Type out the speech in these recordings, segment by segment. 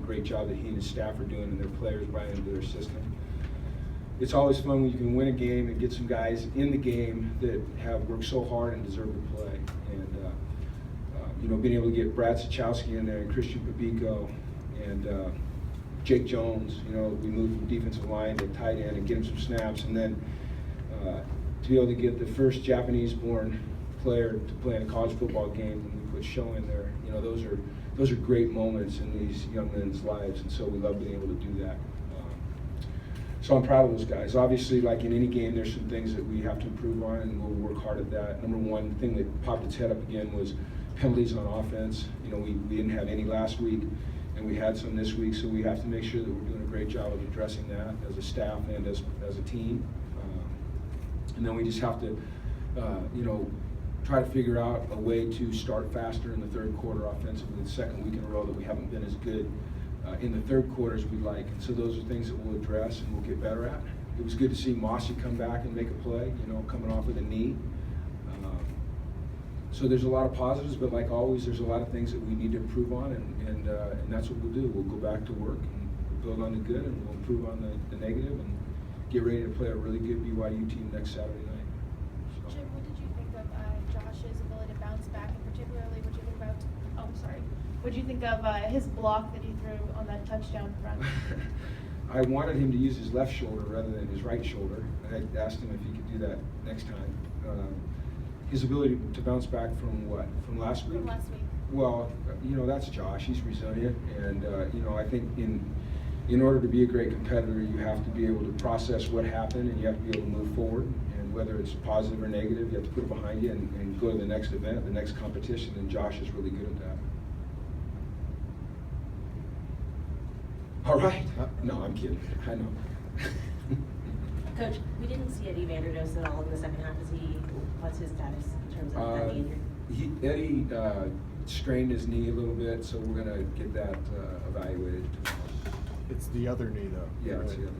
great job that he and his staff are doing, and their players buying into their system. It's always fun when you can win a game and get some guys in the game that have worked so hard and deserve to play. And you know, being able to get Brad Sachowski in there and Christian Pabico and Jake Jones, you know, we moved from defensive line to tight end and get him some snaps, and then to be able to get the first Japanese-born player to play in a college football game when we put Show in there. You know, those are great moments in these young men's lives, and so we love being able to do that. So I'm proud of those guys. Obviously, like in any game, there's some things that we have to improve on, and we'll work hard at that. Number one thing that popped its head up again was penalties on offense. You know, we didn't have any last week, and we had some this week, so we have to make sure that we're doing a great job of addressing that as a staff and as a team. And then we just have to, you know, try to figure out a way to start faster in the third quarter offensively. The second week in a row that we haven't been as good in the third quarter as we'd like. And so those are things that we'll address and we'll get better at. It was good to see Mossy come back and make a play, you know, coming off with a knee. So there's a lot of positives, but like always, there's a lot of things that we need to improve on, and that's what we'll do. We'll go back to work and build on the good, and we'll improve on the negative, and get ready to play a really good BYU team next Saturday night. So. Jim, what did you think of Josh's ability to bounce back, and particularly what you think about? Oh, I'm sorry. What did you think of his block that he threw on that touchdown run? I wanted him to use his left shoulder rather than his right shoulder. I asked him if he could do that next time. His ability to bounce back from what? From last week? From last week. Well, you know, that's Josh. He's resilient, and you know, I think in order to be a great competitor, you have to be able to process what happened, and you have to be able to move forward. And whether it's positive or negative, you have to put it behind you and go to the next event, the next competition. And Josh is really good at that. All right. No, I'm kidding. I know. Coach, we didn't see Eddie Vanderdoes at all in the second half. What's his status in terms of that injury? Eddie strained his knee a little bit, so we're going to get that evaluated tomorrow. It's the other knee, though. Yeah, it's the other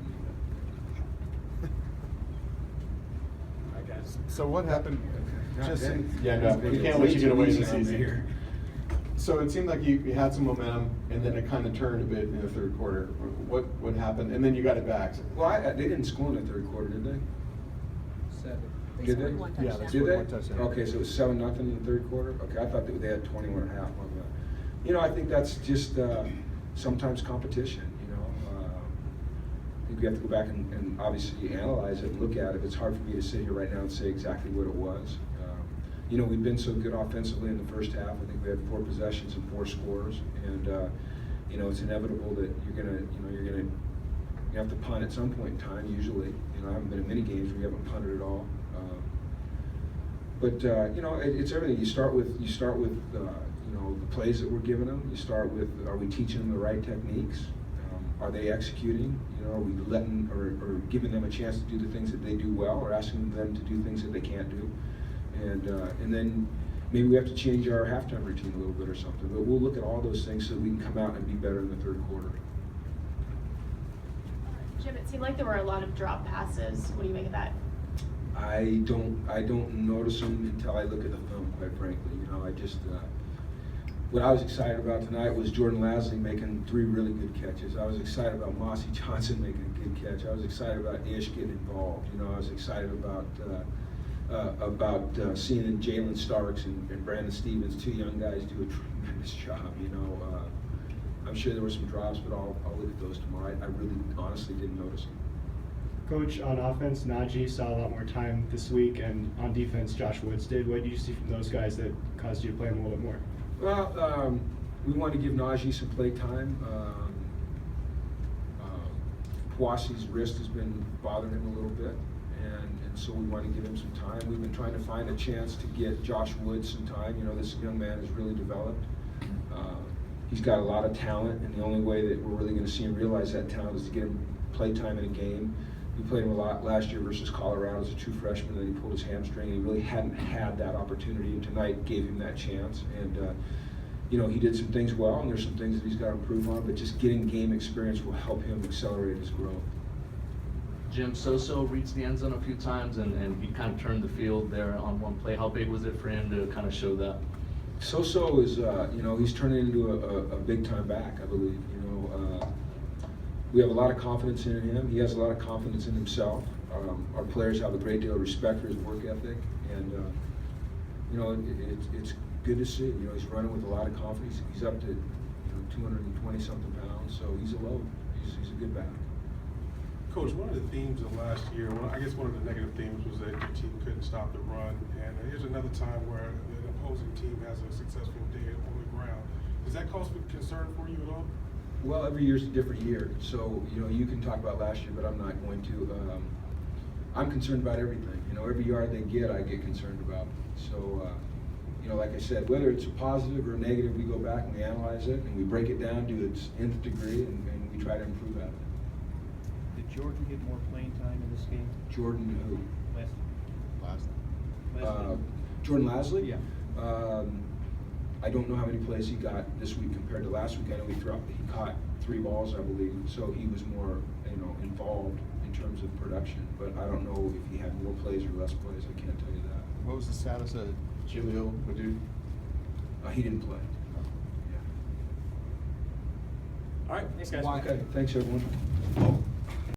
knee. I guess. So what happened? Okay. Just Okay. yeah, no, we can't let you get away this Easy season. here. So it seemed like you had some momentum, and then it kind of turned a bit in the third quarter. What happened? And then you got it back. Well, they didn't score in the third quarter, did they? 7. Did they? One Yeah, touchdown. they Did scored they? one touchdown. Okay, so it was 7-0 in the third quarter? Okay, I thought that they had 21.5 on that. You know, I think that's just sometimes competition, you know. I think we have to go back and obviously analyze it and look at it. It's hard for me to sit here right now and say exactly what it was. You know, we've been so good offensively in the first half. I think we had 4 possessions and 4 scores, and you know, it's inevitable that you have to punt at some point in time. Usually, you know, I haven't been in many games where you haven't punted at all. But you know, it's everything. You start with you know, the plays that we're giving them. You start with, are we teaching them the right techniques? Are they executing? You know, are we letting or giving them a chance to do the things that they do well, or asking them to do things that they can't do? And then maybe we have to change our halftime routine a little bit or something. But we'll look at all those things so that we can come out and be better in the third quarter. Jim, it seemed like there were a lot of drop passes. What do you make of that? I don't notice them until I look at the film, quite frankly. You know, I just what I was excited about tonight was Jordan Lasley making 3 really good catches. I was excited about Mossy Johnson making a good catch. I was excited about Ish getting involved. You know, I was excited about seeing Jalen Starks and Brandon Stevens, 2 young guys, do a tremendous job. You know, I'm sure there were some drops, but I'll look at those tomorrow. I really, honestly didn't notice them. Coach, on offense, Najee saw a lot more time this week, and on defense, Josh Woods did. What did you see from those guys that caused you to play him a little bit more? Well, we want to give Najee some play time. Kawasi's wrist has been bothering him a little bit, and so we want to give him some time. We've been trying to find a chance to get Josh Woods some time. You know, this young man has really developed. He's got a lot of talent, and the only way that we're really going to see him realize that talent is to get him play time in a game. We played him a lot last year versus Colorado as a true freshman, and then he pulled his hamstring, and he really hadn't had that opportunity, and tonight gave him that chance. And you know, he did some things well, and there's some things that he's got to improve on, but just getting game experience will help him accelerate his growth. Jim, So reached the end zone a few times, and he kind of turned the field there on one play. How big was it for him to kind of show that? So-So is, he's turning into a big-time back, I believe. We have a lot of confidence in him. He has a lot of confidence in himself. Our players have a great deal of respect for his work ethic, and it's good to see. He's running with a lot of confidence. He's up to 220-something pounds, so he's a load. He's a good back. Coach, one of the themes of last year, I guess one of the negative themes was that your team couldn't stop the run, and here's another time where the opposing team has a successful day on the ground. Does that cause for concern for you at all? Well, every year's a different year, so you can talk about last year, but I'm not going to. I'm concerned about everything. Every yard they get, I get concerned about. So, like I said, whether it's a positive or a negative, we go back and we analyze it and we break it down to its nth degree, and we try to improve at it. Did Jordan get more playing time in this game? Jordan who? Last Jordan Lasley? Yeah. I don't know how many plays he got this week compared to last week. I know he caught 3 balls, I believe, so he was more, involved in terms of production. But I don't know if he had more plays or less plays. I can't tell you that. What was the status of Julio Madud? He didn't play. All right, thanks, guys. Okay, thanks everyone.